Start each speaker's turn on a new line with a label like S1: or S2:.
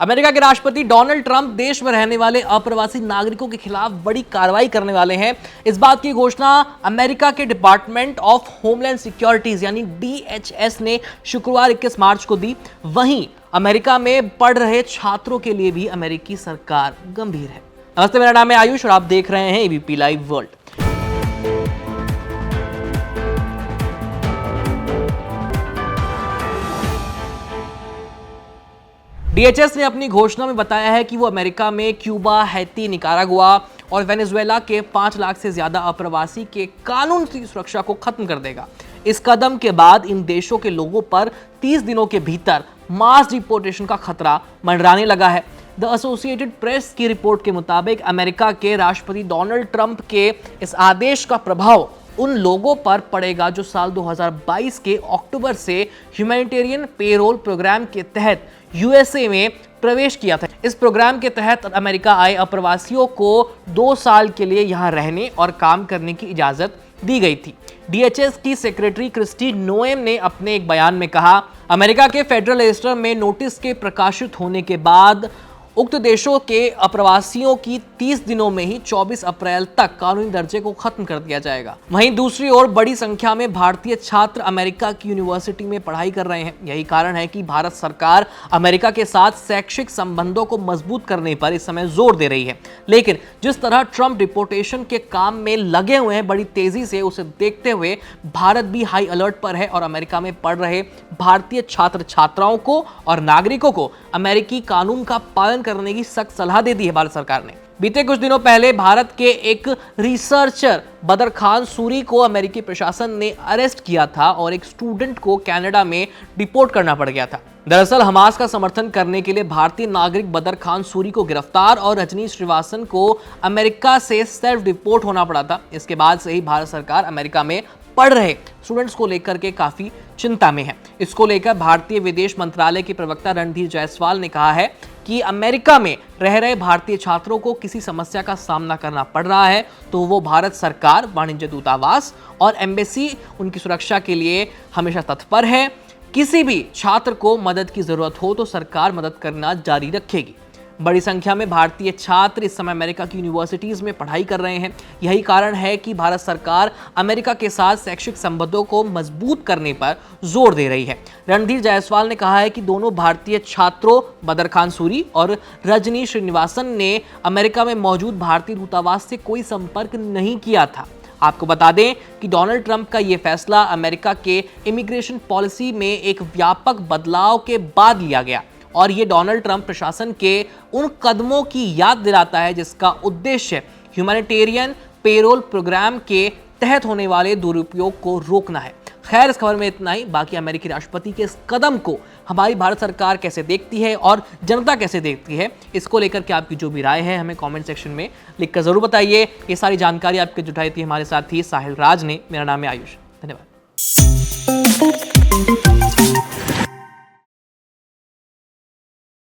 S1: America के राष्ट्रपति Donald Trump देश में रहने वाले अप्रवासी नागरिकों के खिलाफ बड़ी कार्रवाई करने वाले हैं। इस बात की घोषणा अमेरिका के डिपार्टमेंट ऑफ होमलैंड सिक्योरिटीज यानी DHS ने शुक्रवार 21 मार्च को दी। वहीं अमेरिका में पढ़ रहे छात्रों के लिए भी अमेरिकी सरकार गंभीर है। नमस्ते, मेरा नाम है आयुष और आप देख रहे हैं ABP लाइव वर्ल्ड। DHS ने अपनी घोषणा में बताया है कि वो अमेरिका में क्यूबा, हैती, निकारागुआ और वेनेजुएला के 5 लाख से ज्यादा अप्रवासी के कानून की सुरक्षा को खत्म कर देगा। इस कदम के बाद इन देशों के लोगों पर 30 दिनों के भीतर मास डिपोर्टेशन का खतरा मंडराने लगा है। द एसोसिएटेड प्रेस की रिपोर्ट के मुताबिक अमेरिका के राष्ट्रपति डोनाल्ड ट्रंप के इस आदेश का प्रभाव उन लोगों पर पड़ेगा जो साल 2022 के अक्टूबर से ह्यूमैनिटेरियन पेरोल प्रोग्राम के तहत USA में प्रवेश किया था। इस प्रोग्राम के तहत अमेरिका आए अप्रवासियों को 2 साल के लिए यहां रहने और काम करने की इजाजत दी गई थी। DHS की सेक्रेटरी क्रिस्टी नोएम ने अपने एक बयान में कहा, अमेरिका के फेडरल रजिस्टर में नोटिस के प्रकाशित होने के बाद उक्त देशों के अप्रवासियों की 30 दिनों में ही 24 अप्रैल तक कानूनी दर्जे को खत्म कर दिया जाएगा। वहीं दूसरी ओर बड़ी संख्या में भारतीय छात्र अमेरिका की यूनिवर्सिटी में पढ़ाई कर रहे हैं। यही कारण है कि भारत सरकार अमेरिका के साथ शैक्षिक संबंधों को मजबूत करने पर इस समय जोर दे रही है। लेकिन जिस तरह ट्रंप डिपोर्टेशन के काम में लगे हुए हैं बड़ी तेजी से, उसे देखते हुए भारत भी हाई अलर्ट पर है और अमेरिका में पढ़ रहे भारतीय छात्र छात्राओं को और नागरिकों को अमेरिकी कानून का पालन करने की सख्त सलाह दे दी है भारत सरकार ने। बीते कुछ दिनों पहले भारत के एक रिसर्चर बदर खान सूरी को अमेरिकी प्रशासन ने अरेस्ट किया था और एक स्टूडेंट को कनाडा में डिपोर्ट करना पड़ गया था। दरअसल हमास का समर्थन करने के लिए भारतीय नागरिक बदर खान सूरी को गिरफ्तार और रजनी श्रीवास्तव को अमेरिका से सेल्फ डिपोर्ट होना पड़ा था। इसके बाद से ही भारत सरकार अमेरिका में पढ़ रहे स्टूडेंट्स को लेकर के काफी चिंता में है। इसको लेकर भारतीय विदेश मंत्रालय के प्रवक्ता रणधीर जायसवाल ने कहा है कि अमेरिका में रह रहे भारतीय छात्रों को किसी समस्या का सामना करना पड़ रहा है तो वो भारत सरकार, वाणिज्य दूतावास और एम्बेसी उनकी सुरक्षा के लिए हमेशा तत्पर है। किसी भी छात्र को मदद की जरूरत हो तो सरकार मदद करना जारी रखेगी। बड़ी संख्या में भारतीय छात्र इस समय अमेरिका की यूनिवर्सिटीज में पढ़ाई कर रहे हैं। यही कारण है कि भारत सरकार अमेरिका के साथ शैक्षिक संबंधों को मजबूत करने पर जोर दे रही है। रणधीर जायसवाल ने कहा है कि दोनों भारतीय छात्रों बदर खान सूरी और रजनी श्रीनिवासन ने अमेरिका में मौजूद भारतीय दूतावास से कोई संपर्क नहीं किया था। आपको बता दें कि डोनाल्ड ट्रंप का यह फैसला अमेरिका के इमिग्रेशन पॉलिसी में एक व्यापक बदलाव के बाद लिया गया और ये डोनाल्ड ट्रंप प्रशासन के उन कदमों की याद दिलाता है जिसका उद्देश्य ह्यूमैनिटेरियन पेरोल प्रोग्राम के तहत होने वाले दुरुपयोग को रोकना है। खैर, इस खबर में इतना ही। बाकी अमेरिकी राष्ट्रपति के इस कदम को हमारी भारत सरकार कैसे देखती है और जनता कैसे देखती है, इसको लेकर के आपकी जो भी राय है हमें कमेंट सेक्शन में लिखकर जरूर बताइए। ये सारी जानकारी आपके जुटाई थी हमारे साथी साहिल राज ने। मेरा नाम है आयुष। धन्यवाद।